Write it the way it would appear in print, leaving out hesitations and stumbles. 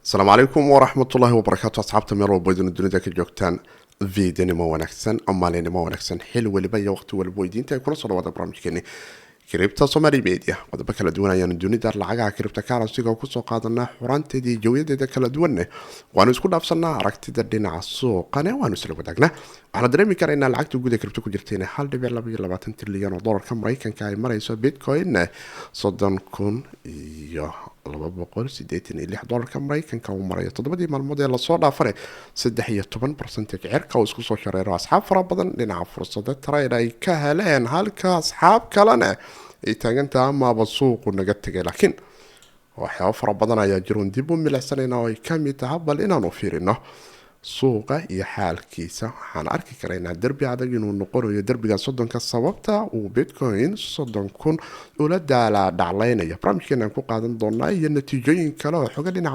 السلام عليكم ورحمة الله وبركاته أصحابتا مير وبويدين الدنيا كجوجتان فيديو ما ونكسن أما لين ما ونكسن حلو اللي بيا وقت والبويدين تكون صلوا هذا برامج كني كريبتا سومالي ميديا ودا بكلا دونا يعني الدنيا دار لعجة كريبتا كارنسيga ku soo qaadana xurantedii jawiyadeeda kala duwan waanu isku dhaafsanaa aragtida dhinaca suuqana waanu isla wadaagnaa waxaan dareemi karaynaa lacagta guud ee kripto ku jirta inay 1.22 trilyan oo dollarka Mareykanka ay marayso Bitcoin 30,000 iyo 286 dollarka Mareykanka uu marayo todobadii maalmood ee la soo dhaafay 13% cirka uu isku soo shareero asxaab fara badan dhinaca fursada trade ay ka heleen halka asxaab kalena ay taagantaa ama suuqu naga tagay laakiin waxyaabo fara badan ayaa jiroon dib u milicsanayna oo ay ka mid tahay bal inaanu fiirino suuqa iyo xaalkiisa waxaan arki karaynaa derbi adag inuu noqonayo derbiga 30 sababta uu Bitcoin 30,000 ula daala dhaclaynaya barnaamijkeena ku qaadan doonaa iyo natiijooyin kale oo xoga dhinaca